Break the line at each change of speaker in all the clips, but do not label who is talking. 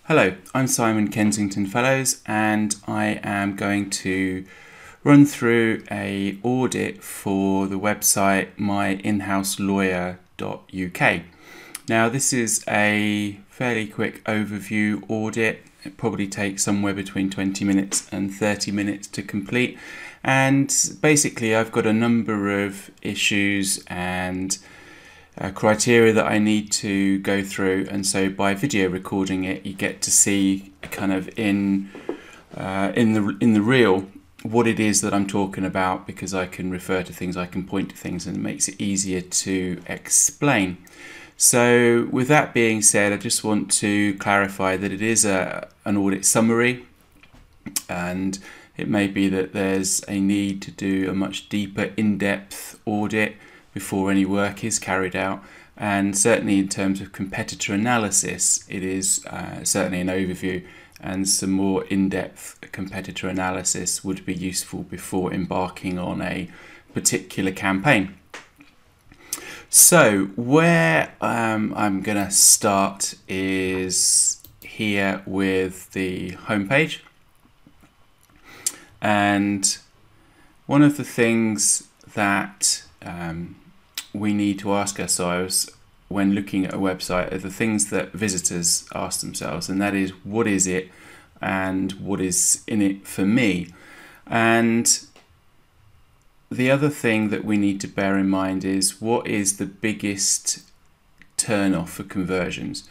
Hello, I'm Simon Kensington-Fellows and I am going to run through a audit for the website myinhouselawyer.uk. Now this is a fairly quick overview audit. It probably takes somewhere between 20 minutes and 30 minutes to complete, and basically I've got a number of issues and criteria that I need to go through, and so by video recording it you get to see kind of in the real what it is that I'm talking about, because I can refer to things, I can point to things, and it makes it easier to explain. So with that being said, I just want to clarify that it is an audit summary, and it may be that there's a need to do a much deeper in-depth audit before any work is carried out, and certainly in terms of competitor analysis it is certainly an overview, and some more in-depth competitor analysis would be useful before embarking on a particular campaign. So where I'm going to start is here with the home page, and one of the things that we need to ask ourselves when looking at a website are the things that visitors ask themselves, and that is, what is it and what is in it for me? And the other thing that we need to bear in mind is, what is the biggest turn off for conversions?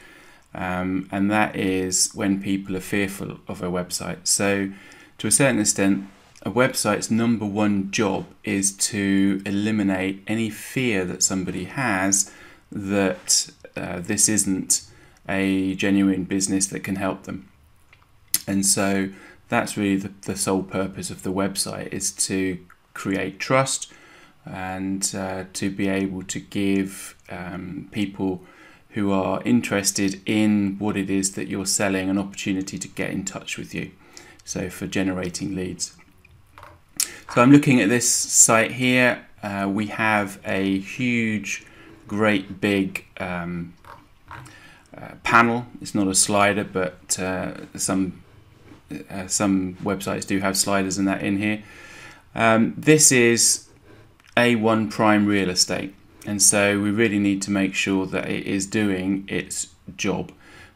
And that is when people are fearful of a website. So to a certain extent, a website's number one job is to eliminate any fear that somebody has that this isn't a genuine business that can help them. And so that's really the sole purpose of the website, is to create trust and to be able to give people who are interested in what it is that you're selling an opportunity to get in touch with you, so for generating leads. So I'm looking at this site here. We have a huge, great big panel. It's not a slider, but some websites do have sliders and that in here. This is A1 prime real estate, and so we really need to make sure that it is doing its job,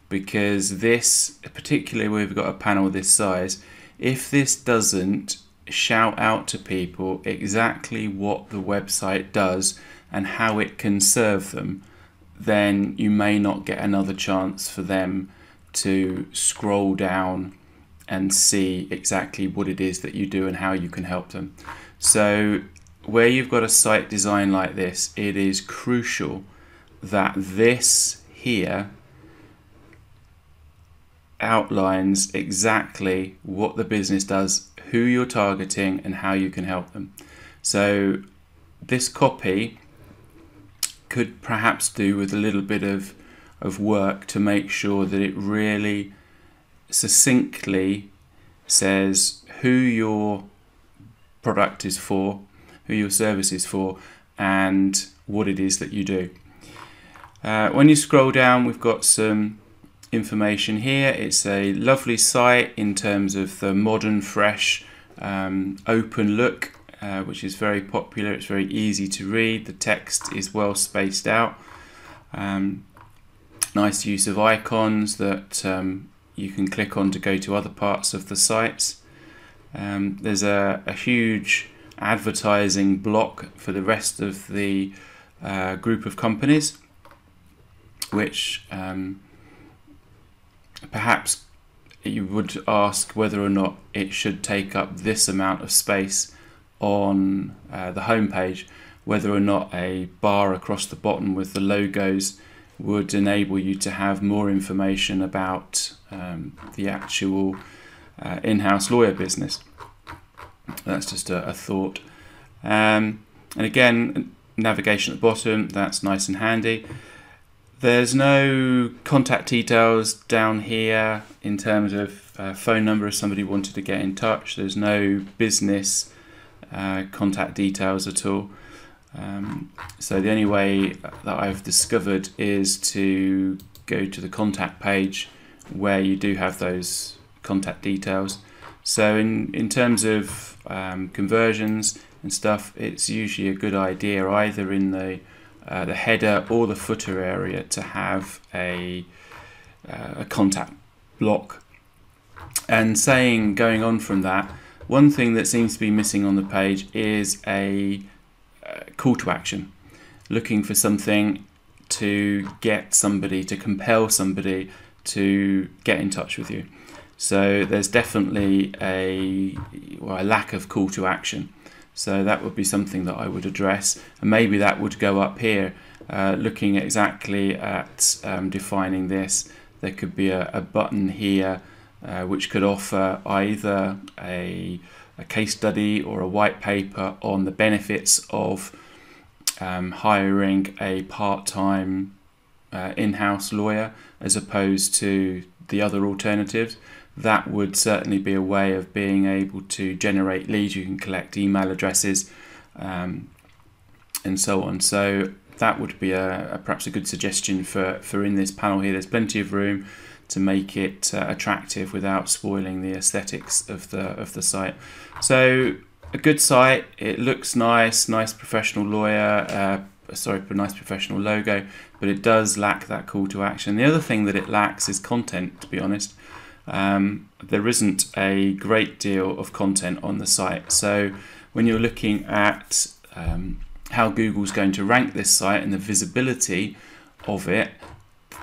because this, particularly where we've got a panel this size, if this doesn't shout out to people exactly what the website does and how it can serve them, then you may not get another chance for them to scroll down and see exactly what it is that you do and how you can help them. So where you've got a site design like this, it is crucial that this here outlines exactly what the business does, who you're targeting, and how you can help them. So this copy could perhaps do with a little bit of work to make sure that it really succinctly says who your product is for, who your service is for, and what it is that you do. When you scroll down, we've got some information here. It's a lovely site in terms of the modern, fresh, open look, which is very popular. It's very easy to read. The text is well spaced out. Nice use of icons that you can click on to go to other parts of the sites. There's a huge advertising block for the rest of the group of companies, which perhaps you would ask whether or not it should take up this amount of space on the home page, whether or not a bar across the bottom with the logos would enable you to have more information about the actual in-house lawyer business. That's just a thought. And again, navigation at the bottom, that's nice and handy. There's no contact details down here in terms of phone number if somebody wanted to get in touch. There's no business contact details at all. So the only way that I've discovered is to go to the contact page where you do have those contact details. So in terms of conversions and stuff, it's usually a good idea either in the header or the footer area to have a contact block. And going on from that, one thing that seems to be missing on the page is a call to action, looking for something to get somebody, to compel somebody to get in touch with you. So there's definitely a lack of call to action. So that would be something that I would address, and maybe that would go up here, looking exactly at defining this. There could be a button here which could offer either a case study or a white paper on the benefits of hiring a part-time in-house lawyer as opposed to the other alternatives. That would certainly be a way of being able to generate leads. You can collect email addresses and so on. So that would be perhaps a good suggestion for in this panel here. There's plenty of room to make it attractive without spoiling the aesthetics of the site. So a good site, it looks nice professional lawyer, nice professional logo, but it does lack that call to action. The other thing that it lacks is content, to be honest. There isn't a great deal of content on the site. So when you're looking at how Google's going to rank this site and the visibility of it,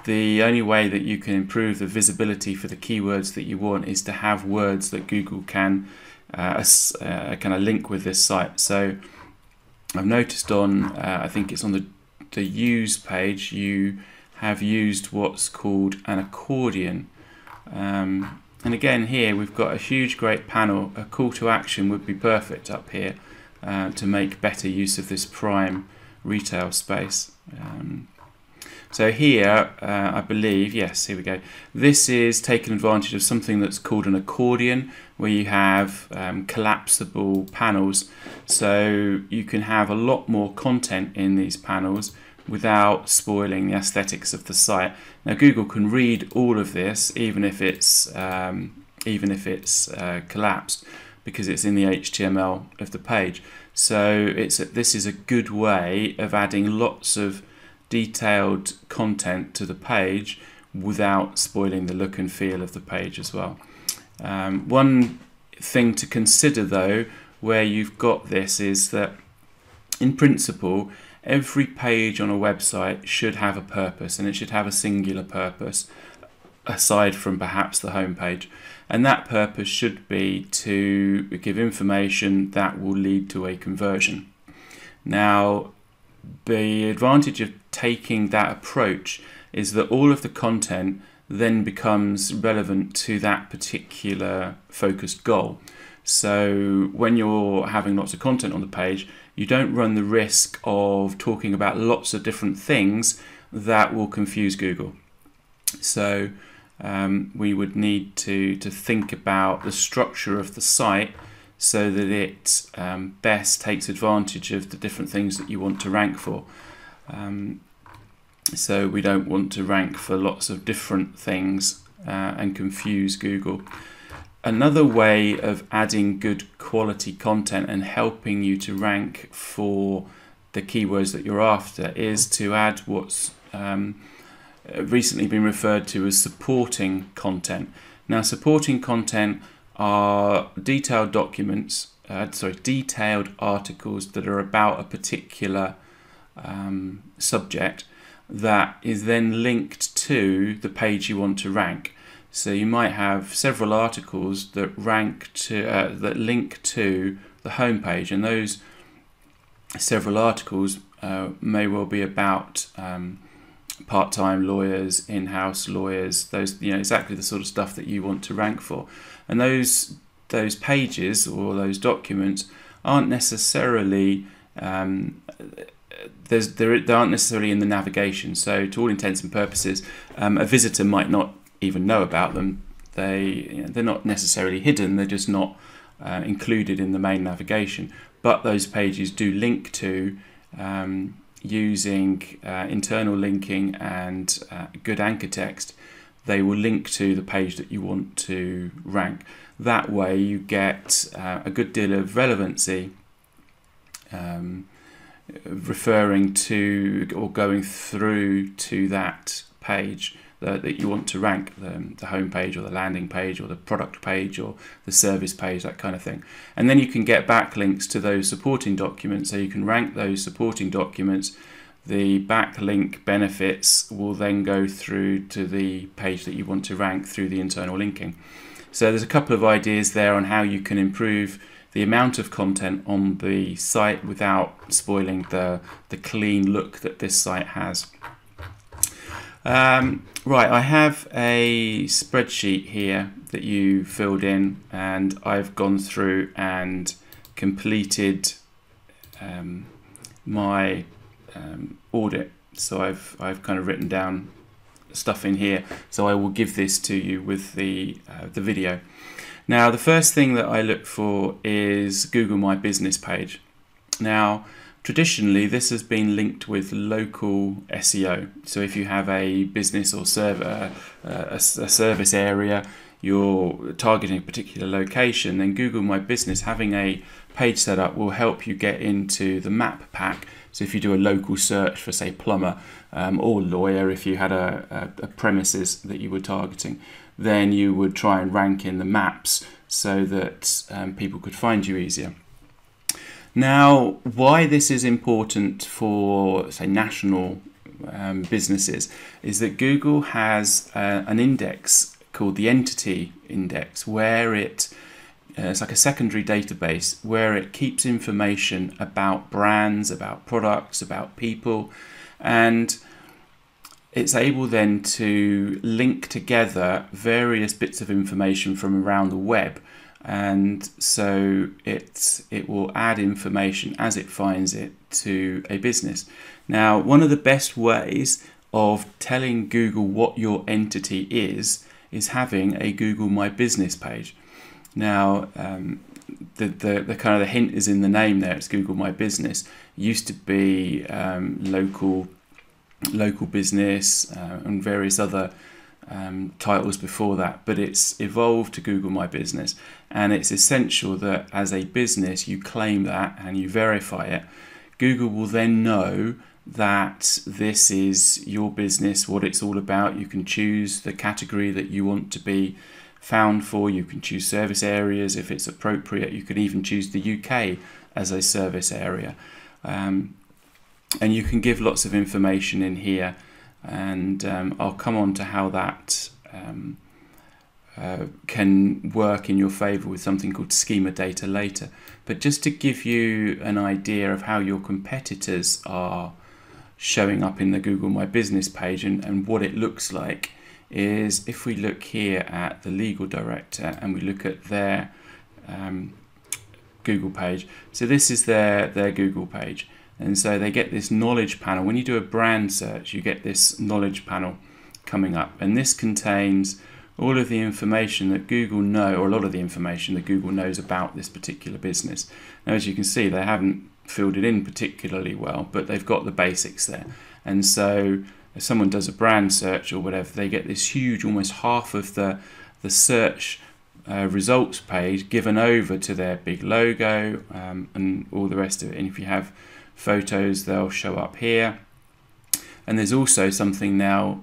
the only way that you can improve the visibility for the keywords that you want is to have words that Google can kind of link with this site. So I've noticed on, I think it's on the use page, you have used what's called an accordion. And again here we've got a huge great panel. A call to action would be perfect up here to make better use of this prime retail space. So here I believe, yes, here we go, this is taking advantage of something that's called an accordion, where you have collapsible panels, so you can have a lot more content in these panels without spoiling the aesthetics of the site. Now Google can read all of this even if it's collapsed, because it's in the HTML of the page. So this is a good way of adding lots of detailed content to the page without spoiling the look and feel of the page as well. One thing to consider though, where you've got this, is that in principle every page on a website should have a purpose, and it should have a singular purpose aside from perhaps the home page, and that purpose should be to give information that will lead to a conversion. Now the advantage of taking that approach is that all of the content then becomes relevant to that particular focused goal. So when you're having lots of content on the page, you don't run the risk of talking about lots of different things that will confuse Google. So we would need to think about the structure of the site so that it best takes advantage of the different things that you want to rank for. So we don't want to rank for lots of different things and confuse Google. Another way of adding good quality content and helping you to rank for the keywords that you're after is to add what's recently been referred to as supporting content. Now supporting content are detailed documents, detailed articles that are about a particular subject that is then linked to the page you want to rank. So you might have several articles that rank to that link to the home page, and those several articles may well be about part-time lawyers, in-house lawyers, those, exactly the sort of stuff that you want to rank for. And those pages or those documents aren't necessarily they aren't necessarily in the navigation. So to all intents and purposes, a visitor might not even know about them. They're not necessarily hidden. They're just not included in the main navigation. But those pages do link to using internal linking and good anchor text. they will link to the page that you want to rank. That way you get a good deal of relevancy referring to or going through to that page that you want to rank, the home page or the landing page or the product page or the service page, that kind of thing. And then you can get backlinks to those supporting documents, so you can rank those supporting documents. The backlink benefits will then go through to the page that you want to rank through the internal linking. So there's a couple of ideas there on how you can improve the amount of content on the site without spoiling the clean look that this site has. Right, I have a spreadsheet here that you filled in, and I've gone through and completed my audit. So I've kind of written down stuff in here, so I will give this to you with the video. Now, the first thing that I look for is Google My Business page. Now, traditionally, this has been linked with local SEO. So if you have a business or a service area, you're targeting a particular location, then Google My Business, having a page set up, will help you get into the map pack. So if you do a local search for, say, plumber or lawyer, if you had a premises that you were targeting, then you would try and rank in the maps so that people could find you easier. Now, why this is important for, say, national businesses is that Google has an index called the Entity Index, where it's like a secondary database where it keeps information about brands, about products, about people, and it's able then to link together various bits of information from around the web. And so it will add information as it finds it to a business. Now, one of the best ways of telling Google what your entity is having a Google My Business page. Now, the kind of the hint is in the name there. It's Google My Business. It used to be local business and various other titles before that, but it's evolved to Google My Business, and it's essential that as a business you claim that and you verify it. Google will then know that this is your business, what it's all about. You can choose the category that you want to be found for. You can choose service areas if it's appropriate. You can even choose the UK as a service area, and you can give lots of information in here. And I'll come on to how that can work in your favour with something called Schema Data later. But just to give you an idea of how your competitors are showing up in the Google My Business page and what it looks like, is if we look here at the legal director and we look at their Google page. So this is their Google page. And so they get this knowledge panel. When you do a brand search, you get this knowledge panel coming up. And this contains all of the information that Google know, or a lot of the information that Google knows about this particular business. Now, as you can see, they haven't filled it in particularly well, but they've got the basics there. And so if someone does a brand search or whatever, they get this huge, almost half of the search results page given over to their big logo and all the rest of it. And if you have photos, they'll show up here. And there's also something now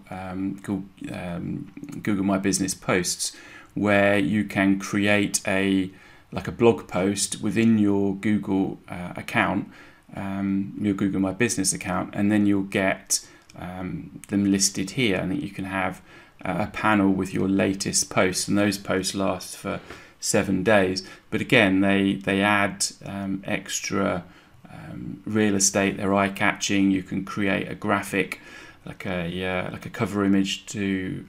called Google My Business Posts, where you can create like a blog post within your Google account, your Google My Business account, and then you'll get them listed here, and you can have a panel with your latest posts, and those posts last for 7 days. But again, they add extra real estate. They're eye-catching. You can create a graphic, like a cover image to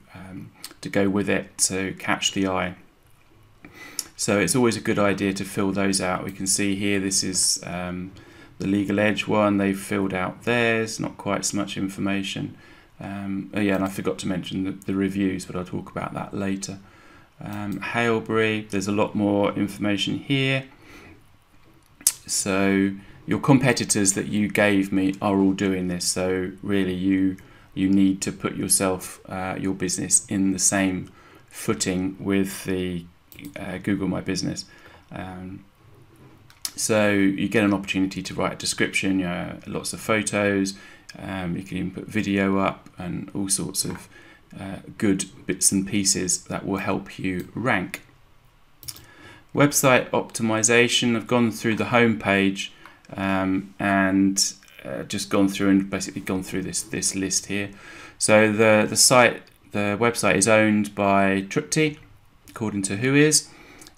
go with it to catch the eye. So it's always a good idea to fill those out. We can see here this is the Legal Edge one. They've filled out theirs. Not quite so much information. Oh yeah, and I forgot to mention the reviews, but I'll talk about that later. Hailbury, there's a lot more information here. So your competitors that you gave me are all doing this, so really you you need to put yourself, your business, in the same footing with the Google My Business. So you get an opportunity to write a description, lots of photos, you can even put video up and all sorts of good bits and pieces that will help you rank. Website optimization, I've gone through the home page and just gone through and basically gone through this list here. So the website is owned by Tripty, according to Whois.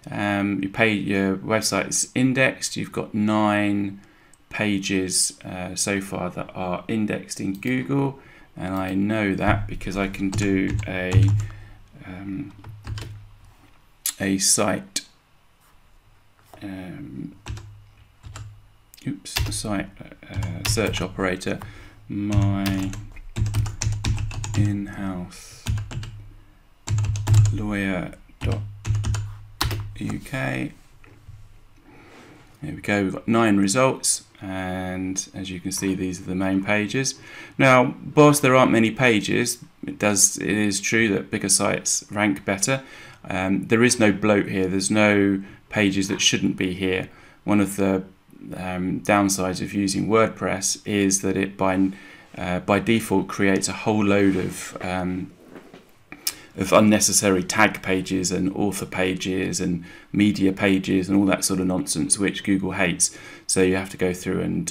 Your website is indexed. You've got 9 pages so far that are indexed in Google, and I know that because I can do a site search operator, my in-house lawyer.uk. There we go, we've got 9 results, and as you can see, these are the main pages. Now, whilst there aren't many pages, it is true that bigger sites rank better. There is no bloat here, there's no pages that shouldn't be here. One of the downsides of using WordPress is that it by default creates a whole load of unnecessary tag pages and author pages and media pages and all that sort of nonsense, which Google hates. So you have to go through and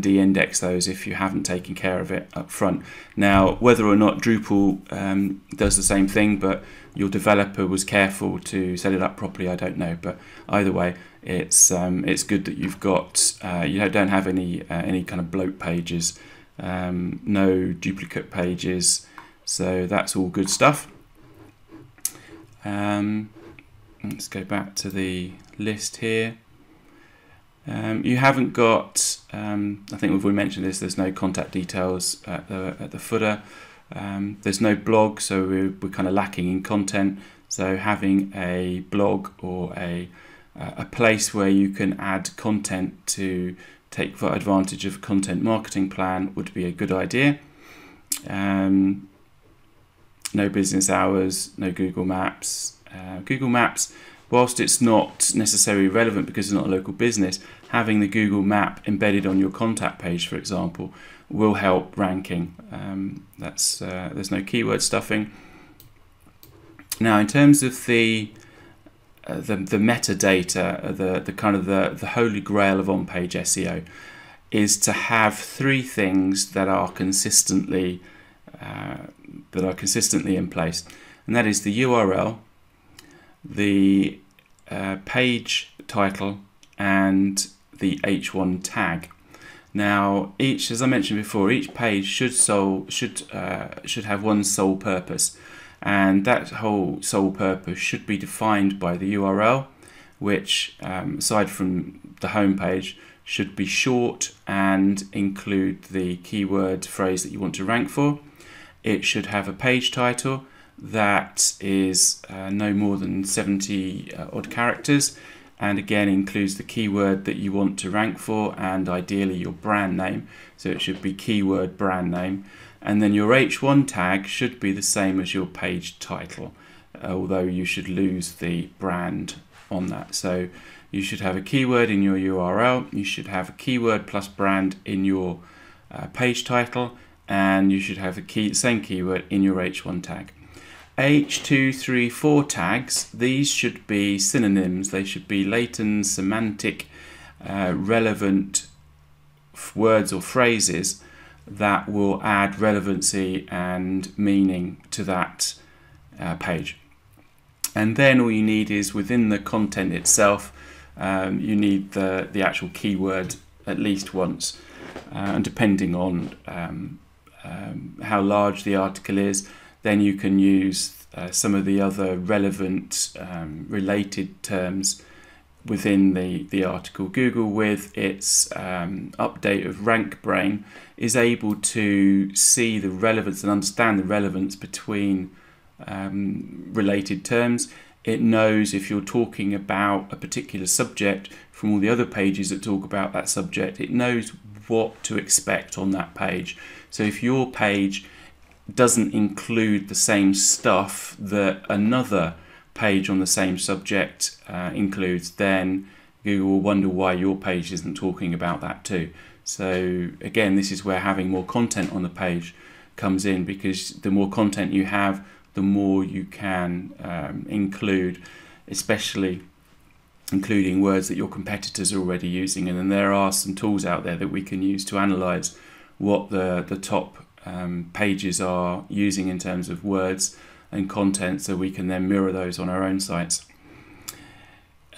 de-index those if you haven't taken care of it up front. Now, whether or not Drupal does the same thing, but your developer was careful to set it up properly, I don't know. But either way, it's good that you've got you don't have any kind of bloat pages, no duplicate pages, so that's all good stuff. Let's go back to the list here. You haven't got, I think we've already mentioned this, there's no contact details at the footer. There's no blog, so we're kind of lacking in content. So having a blog or a place where you can add content to take advantage of a content marketing plan would be a good idea. No business hours, no Google Maps. Google Maps, whilst it's not necessarily relevant because it's not a local business, having the Google Map embedded on your contact page, for example, will help ranking. There's no keyword stuffing. Now, in terms of the metadata, the holy grail of on-page SEO, is to have 3 things that are consistently in place, and that is the URL, the page title, and the H1 tag. Now, as I mentioned before, each page should have one sole purpose, and that whole sole purpose should be defined by the URL, which, aside from the home page, should be short and include the keyword phrase that you want to rank for. It should have a page title that is no more than 70 odd characters, and again includes the keyword that you want to rank for and ideally your brand name, so it should be keyword brand name. And then your H1 tag should be the same as your page title, although you should lose the brand on that. So you should have a keyword in your URL, you should have a keyword plus brand in your page title, and you should have the same keyword in your H1 tag. H2, 3, 4 tags, these should be synonyms. They should be latent, semantic, relevant words or phrases that will add relevancy and meaning to that page. And then all you need is, within the content itself, you need the actual keyword at least once, and depending on how large the article is, then you can use some of the other relevant related terms within the article. Google, with its update of RankBrain, is able to see the relevance and understand the relevance between related terms. It knows if you're talking about a particular subject from all the other pages that talk about that subject. It knows what to expect on that page. So if your page doesn't include the same stuff that another page on the same subject includes, then Google will wonder why your page isn't talking about that too. So again, this is where having more content on the page comes in, because the more content you have, the more you can include, especially including words that your competitors are already using. And then there are some tools out there that we can use to analyze what the top pages are using in terms of words and content, so we can then mirror those on our own sites.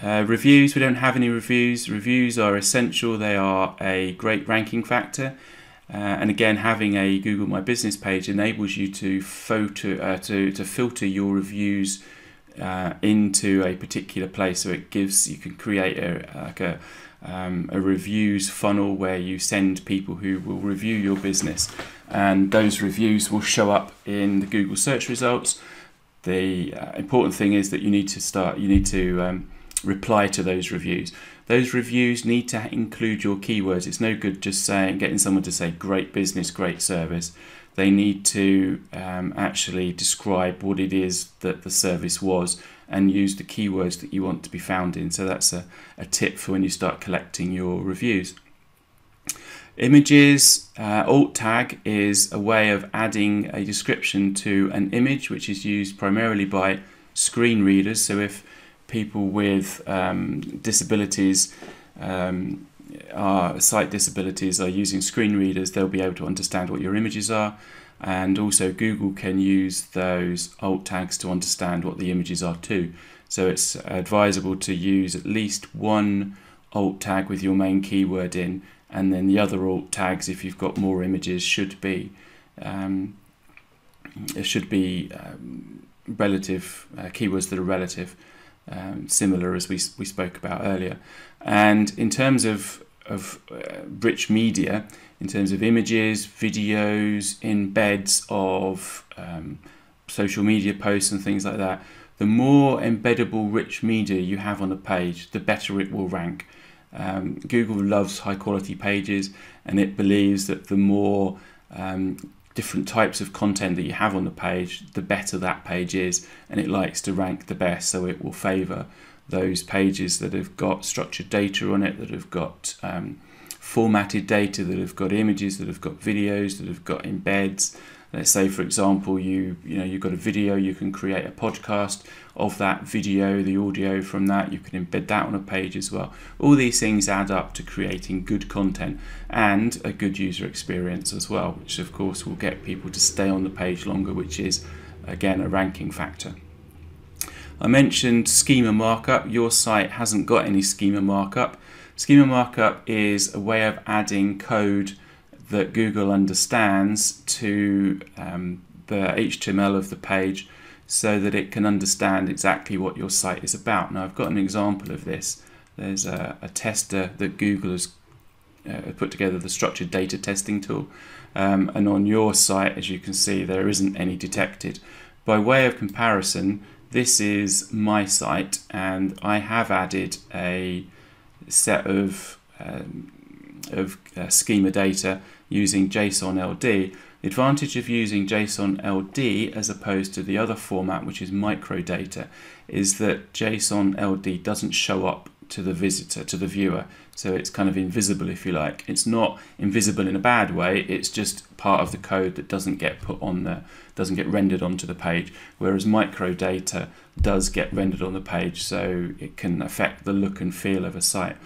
Reviews, we don't have any reviews. Reviews are essential. They are a great ranking factor. And again, having a Google My Business page enables you to filter your reviews into a particular place. So it gives, you can create a reviews funnel where you send people who will review your business, and those reviews will show up in the Google search results. The important thing is that you need to reply to those reviews. Those reviews need to include your keywords. It's no good just getting someone to say great business, great service. They need to actually describe what it is that the service was and use the keywords that you want to be found in. So that's a tip for when you start collecting your reviews. Images, alt tag is a way of adding a description to an image, which is used primarily by screen readers. So if people with disabilities, sight disabilities, are using screen readers, they'll be able to understand what your images are. And also Google can use those alt tags to understand what the images are too. So it's advisable to use at least one alt tag with your main keyword in, and then the other alt tags, if you've got more images, should be relative keywords that are relative, similar as we spoke about earlier. And in terms of rich media, in terms of images, videos, embeds of social media posts and things like that, the more embeddable rich media you have on a page, the better it will rank. Google loves high quality pages, and it believes that the more different types of content that you have on the page, the better that page is, and it likes to rank the best. So it will favor those pages that have got structured data on it, that have got formatted data, that have got images, that have got videos, that have got embeds. Let's say, for example, you've got a video, you can create a podcast of that video, the audio from that, you can embed that on a page as well. All these things add up to creating good content and a good user experience as well, which of course will get people to stay on the page longer, which is again a ranking factor. I mentioned Schema Markup. Your site hasn't got any Schema Markup. Schema Markup is a way of adding code that Google understands to the HTML of the page, so that it can understand exactly what your site is about. Now I've got an example of this. There's a tester that Google has put together, the structured data testing tool, and on your site, as you can see, there isn't any detected. By way of comparison, this is my site, and I have added a set of schema data using JSON LD. The advantage of using JSON LD as opposed to the other format, which is microdata, is that JSON LD doesn't show up to the visitor, to the viewer. So it's kind of invisible, if you like. It's not invisible in a bad way, it's just part of the code that doesn't get put on doesn't get rendered onto the page, whereas microdata does get rendered on the page, so it can affect the look and feel of a site.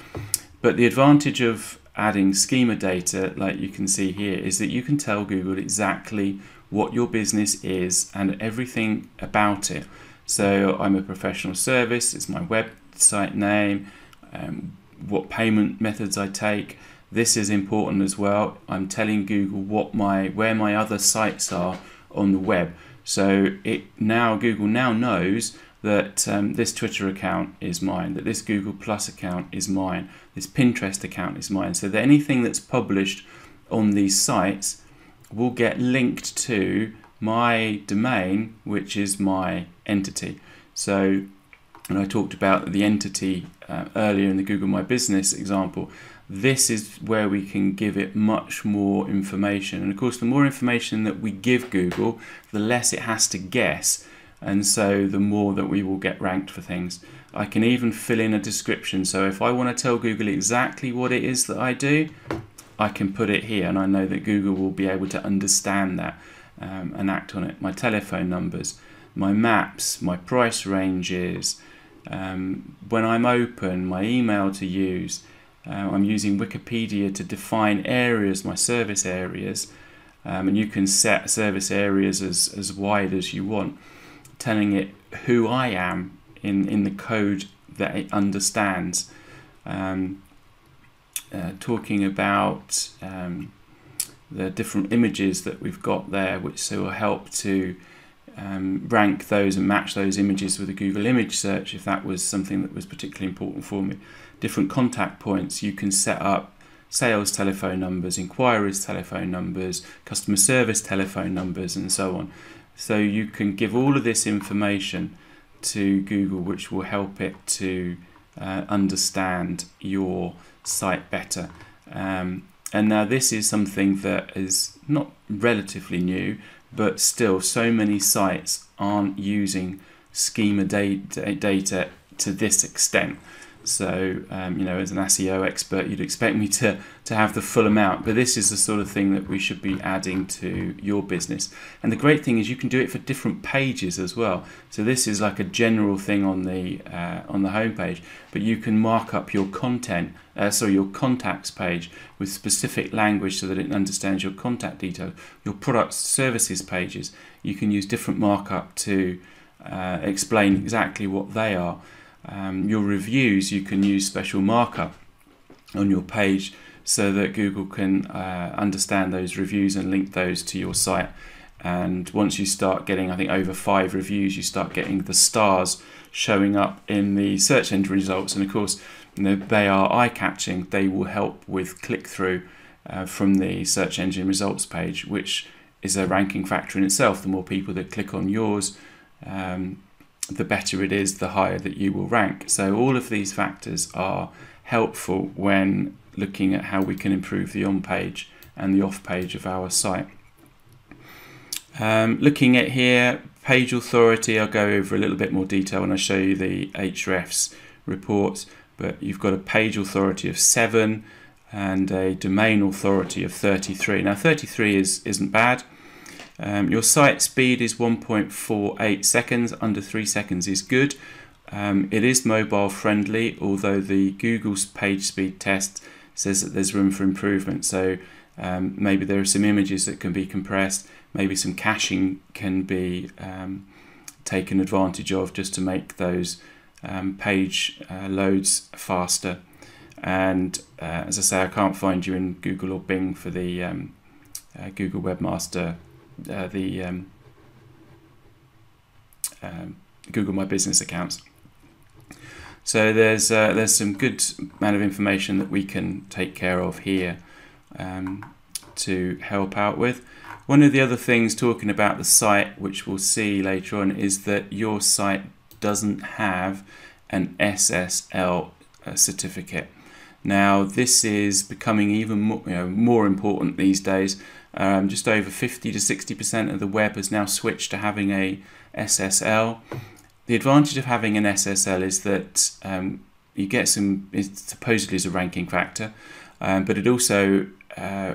But the advantage of adding schema data, like you can see here, is that you can tell Google exactly what your business is and everything about it. So I'm a professional service, it's my website name, what payment methods I take. This is important as well. I'm telling Google where my other sites are on the web. So Google now knows that this Twitter account is mine, that this Google Plus account is mine, this Pinterest account is mine. So that anything that's published on these sites will get linked to my domain, which is my entity. So, and I talked about the entity earlier in the Google My Business example, this is where we can give it much more information. And of course, the more information that we give Google, the less it has to guess, and so the more that we will get ranked for things. I can even fill in a description, so if I want to tell Google exactly what it is that I do, I can put it here, and I know that Google will be able to understand that and act on it. My telephone numbers, my maps, my price ranges, when I'm open, my email to use. I'm using Wikipedia to define areas, my service areas, and you can set service areas as wide as you want, telling it who I am in the code that it understands. Talking about the different images that we've got there, which will help to rank those and match those images with a Google image search if that was something that was particularly important for me. Different contact points, you can set up sales telephone numbers, inquiries telephone numbers, customer service telephone numbers, and so on. So you can give all of this information to Google, which will help it to understand your site better. And now this is something that is not relatively new, but still so many sites aren't using schema data to this extent. So you know, as an SEO expert, you'd expect me to have the full amount, but this is the sort of thing that we should be adding to your business. And the great thing is you can do it for different pages as well. So this is like a general thing on the home page, but you can mark up your content, your contacts page with specific language so that it understands your contact details. Your products, services pages, you can use different markup to explain exactly what they are. Your reviews, you can use special markup on your page so that Google can understand those reviews and link those to your site. And once you start getting, I think, over 5 reviews, you start getting the stars showing up in the search engine results. And of course, you know, they are eye-catching. They will help with click-through from the search engine results page, which is a ranking factor in itself. The more people that click on yours, the better it is, the higher that you will rank. So all of these factors are helpful when looking at how we can improve the on-page and the off-page of our site. Looking at here, page authority, I'll go over a little bit more detail when I show you the Hrefs reports, but you've got a page authority of 7 and a domain authority of 33. Now 33 isn't bad. Your site speed is 1.48 seconds, under 3 seconds is good. It is mobile friendly, although the Google's page speed test says that there's room for improvement. So maybe there are some images that can be compressed, maybe some caching can be taken advantage of just to make those page loads faster. And as I say, I can't find you in Google or Bing for the Google Webmaster, Google My Business accounts. So there's some good amount of information that we can take care of here to help out with. One of the other things talking about the site, which we'll see later on, is that your site doesn't have an SSL certificate. Now this is becoming even more important these days. Just over 50 to 60% of the web has now switched to having a SSL. The advantage of having an SSL is that you get some, it supposedly is a ranking factor, but it also,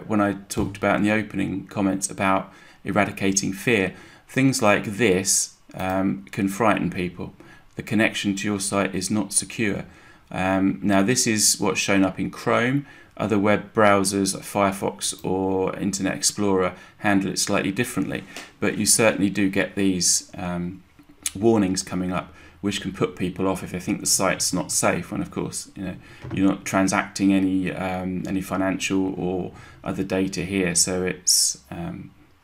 when I talked about in the opening comments about eradicating fear, things like this can frighten people. The connection to your site is not secure. Now this is what's shown up in Chrome. Other web browsers like Firefox or Internet Explorer handle it slightly differently, but you certainly do get these warnings coming up which can put people off if they think the site's not safe, when of course you're not transacting any financial or other data here, so it's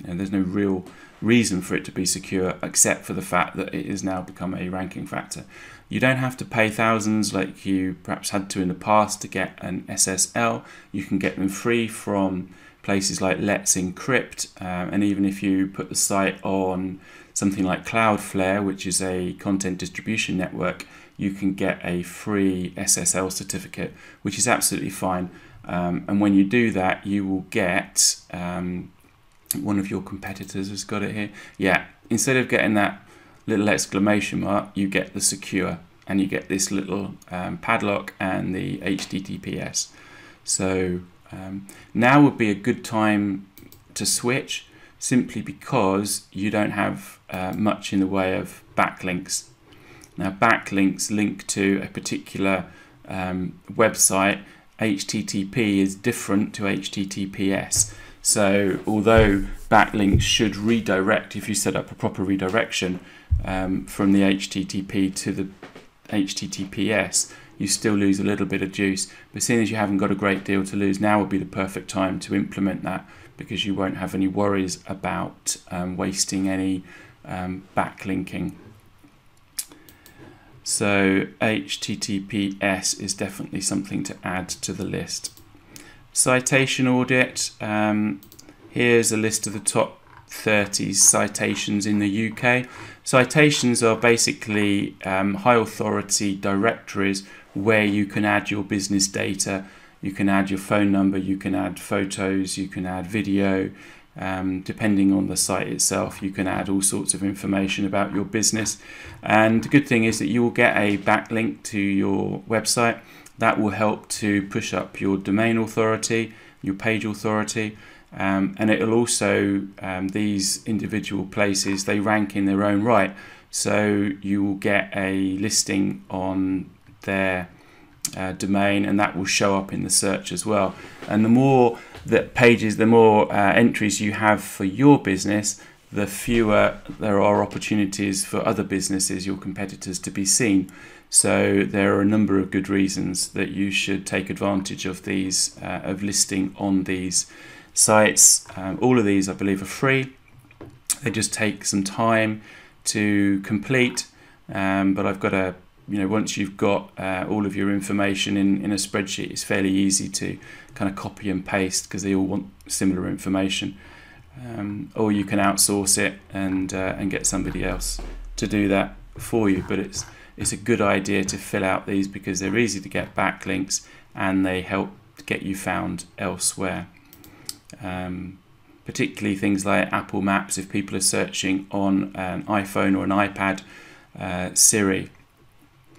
there's no real reason for it to be secure except for the fact that it has now become a ranking factor. You don't have to pay thousands like you perhaps had to in the past to get an SSL. You can get them free from places like Let's Encrypt, and even if you put the site on something like Cloudflare, which is a content distribution network, you can get a free SSL certificate, which is absolutely fine. And when you do that, you will get, one of your competitors has got it here. Yeah, instead of getting that little exclamation mark, you get the secure, and you get this little padlock and the HTTPS. So now would be a good time to switch, simply because you don't have much in the way of backlinks. Now, backlinks link to a particular website. HTTP is different to HTTPS. So although backlinks should redirect, if you set up a proper redirection from the HTTP to the HTTPS, you still lose a little bit of juice. But seeing as you haven't got a great deal to lose, now would be the perfect time to implement that, because you won't have any worries about wasting any backlinking. So HTTPS is definitely something to add to the list. Citation Audit. Here's a list of the top 30 citations in the UK. Citations are basically high authority directories where you can add your business data. You can add your phone number, you can add photos, you can add video. Depending on the site itself, you can add all sorts of information about your business. And the good thing is that you will get a backlink to your website. That will help to push up your domain authority, your page authority, and it will also, these individual places, they rank in their own right. So you will get a listing on their domain, and that will show up in the search as well. And the more that pages, the more entries you have for your business, the fewer there are opportunities for other businesses, your competitors, to be seen. So there are a number of good reasons that you should take advantage of these, of listing on these sites. All of these, I believe, are free. They just take some time to complete, but I've got a, once you've got all of your information in a spreadsheet, it's fairly easy to kind of copy and paste, because they all want similar information. Or you can outsource it and get somebody else to do that for you. But it's a good idea to fill out these, because they're easy to get backlinks and they help get you found elsewhere. Particularly things like Apple Maps. If people are searching on an iPhone or an iPad, Siri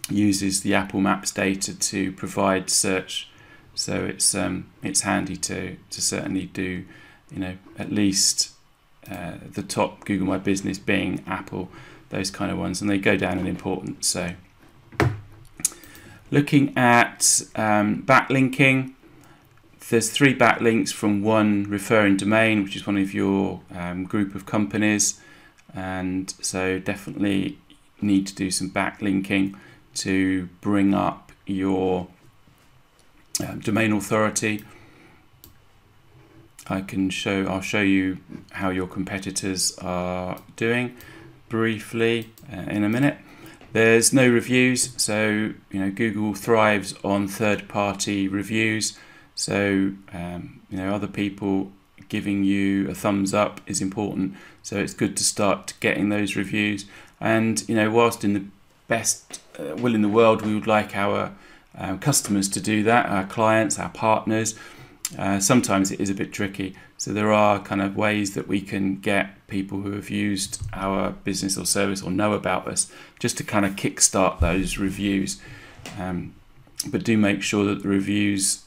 uses the Apple Maps data to provide search. So it's handy to certainly do, at least the top Google My Business, Bing, Apple, those kind of ones, and they go down in importance. So looking at backlinking, there's 3 backlinks from one referring domain, which is one of your group of companies, and so definitely need to do some backlinking to bring up your domain authority. I'll show you how your competitors are doing briefly in a minute. There's no reviews, so Google thrives on third-party reviews. So other people giving you a thumbs up is important. So it's good to start getting those reviews. And whilst in the best will in the world, we would like our customers to do that, our clients, our partners. Sometimes it is a bit tricky. So there are kind of ways that we can get people who have used our business or service or know about us, just to kind of kickstart those reviews. But do make sure that the reviews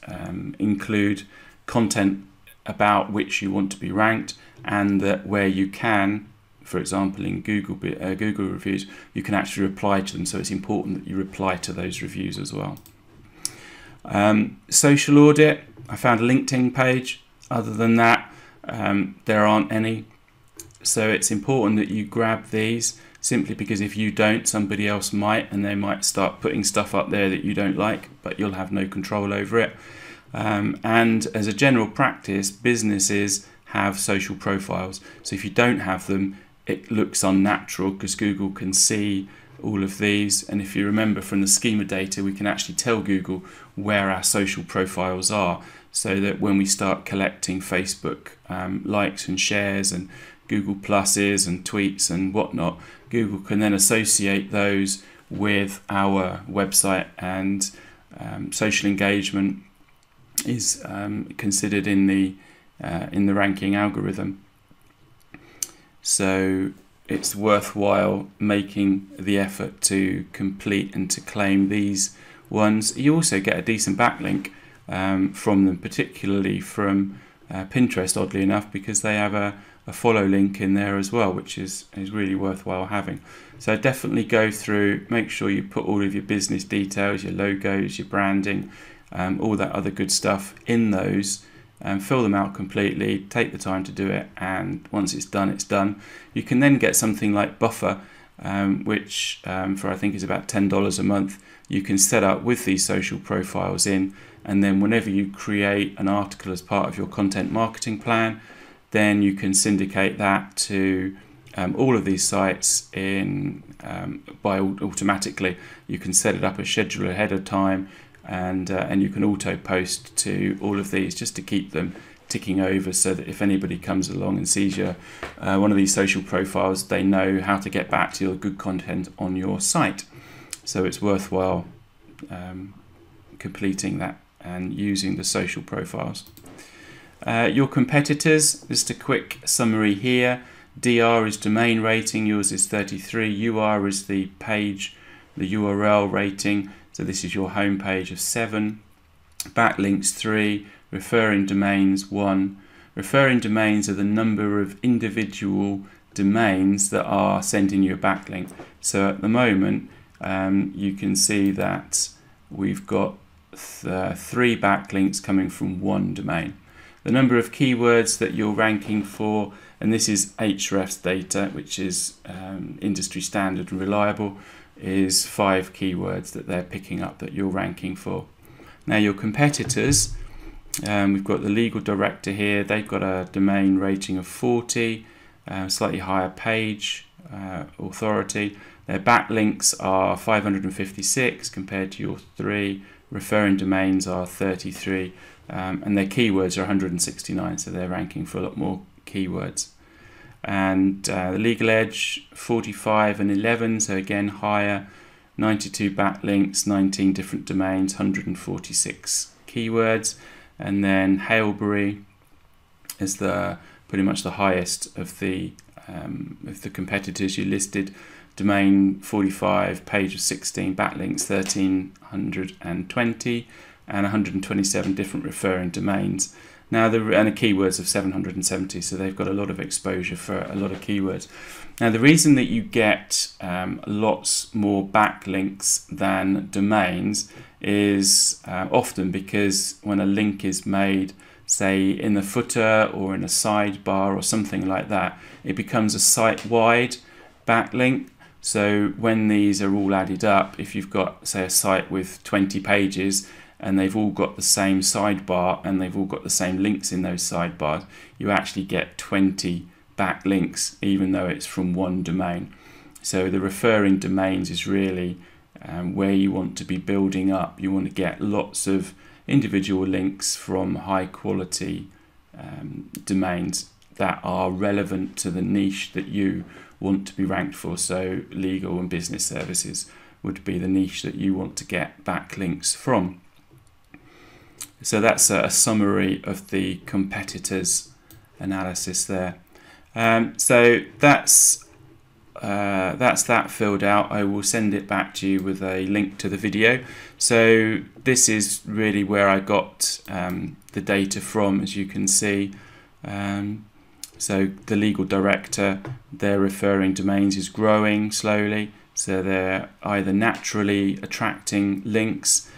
include content about which you want to be ranked, and that where you can, for example in Google reviews, you can actually reply to them. So it's important that you reply to those reviews as well. Social Audit, I found a LinkedIn page. Other than that, there aren't any. So it's important that you grab these, simply because if you don't, somebody else might, and they might start putting stuff up there that you don't like, but you'll have no control over it. And as a general practice, businesses have social profiles. So if you don't have them, it looks unnatural, because Google can see all of these. And if you remember from the schema data, we can actually tell Google where our social profiles are, so that when we start collecting Facebook likes and shares and Google Pluses and tweets and whatnot, Google can then associate those with our website and social engagement, is considered in the ranking algorithm. So it's worthwhile making the effort to complete and to claim these ones. You also get a decent backlink from them, particularly from Pinterest, oddly enough, because they have a follow link in there as well, which is really worthwhile having. So definitely go through, make sure you put all of your business details, your logos, your branding, all that other good stuff in those, and fill them out completely, take the time to do it, and once it's done, it's done. You can then get something like Buffer, which for I think is about $10 a month, you can set up with these social profiles in, and then whenever you create an article as part of your content marketing plan, then you can syndicate that to all of these sites automatically. You can set it up as schedule ahead of time, and you can auto post to all of these just to keep them ticking over, so that if anybody comes along and sees your one of these social profiles, they know how to get back to your good content on your site. So it's worthwhile completing that and using the social profiles. Your competitors, just a quick summary here. DR is domain rating, yours is 33. UR is the page, the URL rating. So this is your home page of 7. Backlinks 3. Referring domains 1. Referring domains are the number of individual domains that are sending you a backlink. So at the moment, you can see that we've got 3 backlinks coming from 1 domain. The number of keywords that you're ranking for, and this is Ahrefs data, which is industry standard and reliable, is 5 keywords that they're picking up that you're ranking for. Now your competitors, we've got the legal director here. They've got a domain rating of 40, slightly higher page authority. Their backlinks are 556 compared to your 3. Referring domains are 33, and their keywords are 169, so they're ranking for a lot more keywords. And the Legal Edge 45 and 11, so again higher, 92 backlinks, 19 different domains, 146 keywords. And then Hailbury is pretty much the highest of the competitors you listed. Domain 45, page of 16, backlinks 1320, and 127 different referring domains. Now and the keywords of 770, so they've got a lot of exposure for a lot of keywords. Now the reason that you get lots more backlinks than domains is often because when a link is made, say in the footer or in a sidebar or something like that, it becomes a site-wide backlink. So when these are all added up, if you've got, say, a site with 20 pages and they've all got the same sidebar and they've all got the same links in those sidebars, you actually get 20 backlinks, even though it's from 1 domain. So the referring domains is really where you want to be building up. You want to get lots of individual links from high quality domains that are relevant to the niche that you want to be ranked for. So legal and business services would be the niche that you want to get backlinks from. So that's a summary of the competitors analysis there. So that's that filled out. I will send it back to you with a link to the video. So this is really where I got the data from, as you can see. So the legal director, their referring domains is growing slowly. So they're either naturally attracting links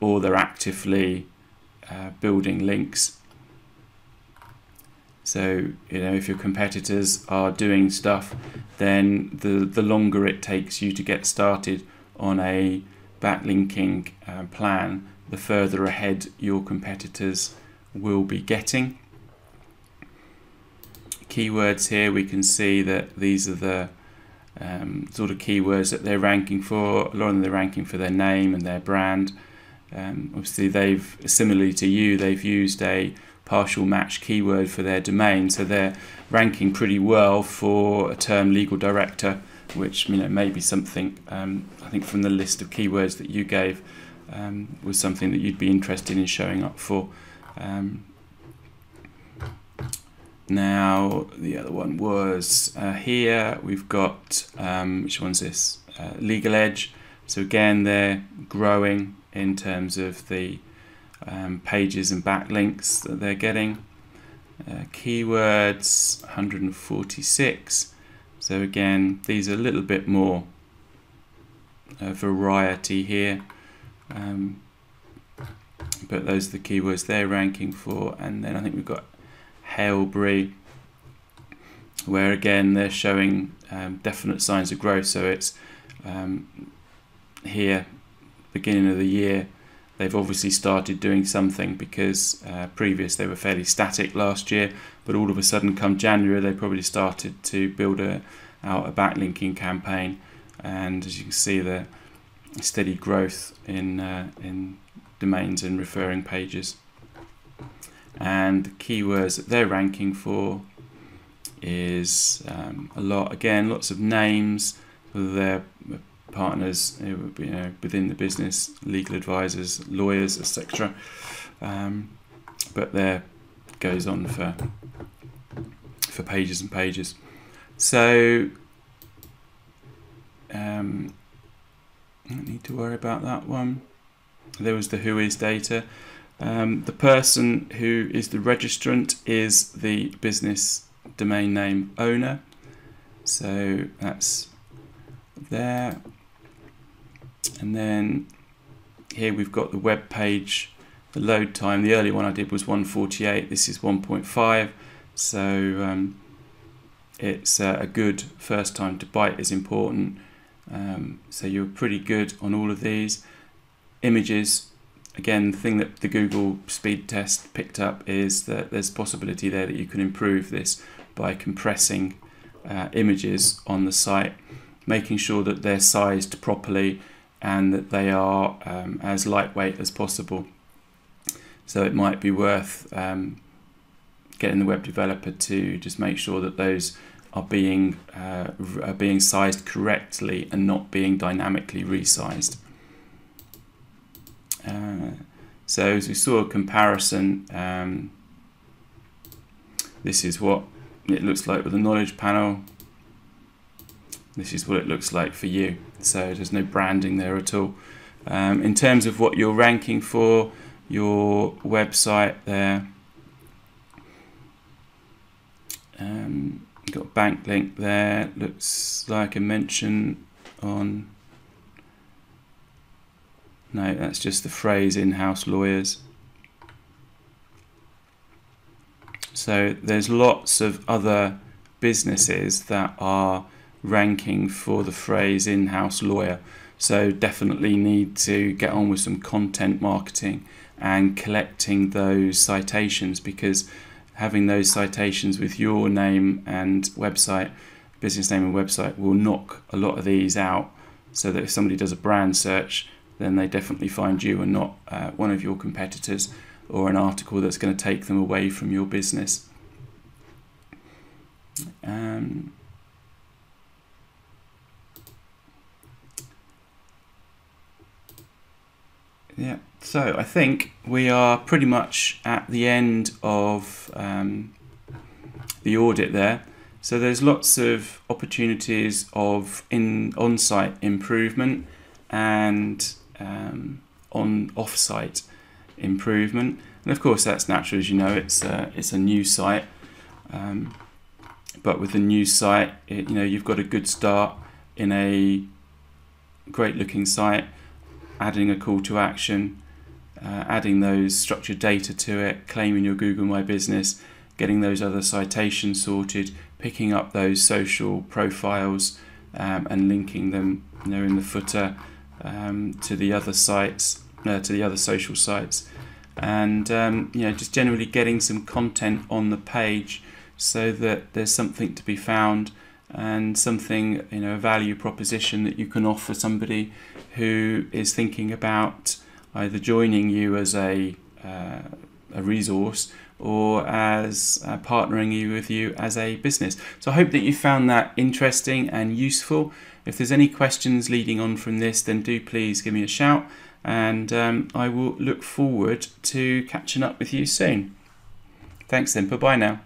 or they're actively building links. So, you know, if your competitors are doing stuff, then the longer it takes you to get started on a backlinking plan, the further ahead your competitors will be getting. Keywords here, we can see that these are the sort of keywords that they're ranking for. A lot of them they're ranking for their name and their brand. Obviously, they've, similarly to you, they've used a partial match keyword for their domain, so they're ranking pretty well for a term legal director, which, you know, may be something I think from the list of keywords that you gave was something that you'd be interested in showing up for. Now the other one was here we've got which one's this? Legal Edge. So again, they're growing in terms of the pages and backlinks that they're getting. Keywords 146. So again, these are a little bit more variety here, but those are the keywords they're ranking for. And then I think we've got Hailbury, where again they're showing definite signs of growth. So it's here, beginning of the year, they've obviously started doing something, because previous they were fairly static last year, but all of a sudden come January they probably started to build out a backlinking campaign, and as you can see, the steady growth in domains and referring pages. And the keywords that they're ranking for is a lot, again, lots of names, whether they're partners, within the business, legal advisors, lawyers, etc. But there goes on for pages and pages. So don't need to worry about that one. There was the who is data. The person who is the registrant is the business domain name owner. So that's there. And then here we've got the web page, the load time. The earlier one I did was 148. This is 1.5. So it's a good first time to bite is important. So you're pretty good on all of these. Images, again, the thing that the Google speed test picked up is that there's a possibility there that you can improve this by compressing images on the site, making sure that they're sized properly and that they are as lightweight as possible. So it might be worth getting the web developer to just make sure that those are being sized correctly and not being dynamically resized. So as we saw a comparison, this is what it looks like with the knowledge panel. This is what it looks like for you. So there's no branding there at all. In terms of what you're ranking for, your website there, you've got backlink there, looks like a mention on, no, that's just the phrase in-house lawyers. So there's lots of other businesses that are ranking for the phrase in-house lawyer. So definitely need to get on with some content marketing and collecting those citations, because having those citations with your name and website, business name and website, will knock a lot of these out, so that if somebody does a brand search, then they definitely find you and not one of your competitors or an article that's going to take them away from your business. Yeah, so I think we are pretty much at the end of the audit there. So there's lots of opportunities of on-site improvement and off-site improvement, and of course that's natural, as you know, it's a new site, but with a new site, you've got a good start in a great looking site, adding a call to action, adding those structured data to it, claiming your Google My Business, getting those other citations sorted, picking up those social profiles and linking them, in the footer to the other sites, to the other social sites, and just generally getting some content on the page so that there's something to be found and something, a value proposition that you can offer somebody who is thinking about either joining you as a resource or as partnering with you as a business. So I hope that you found that interesting and useful. If there's any questions leading on from this, then do please give me a shout, and I will look forward to catching up with you soon. Thanks then, bye-bye now.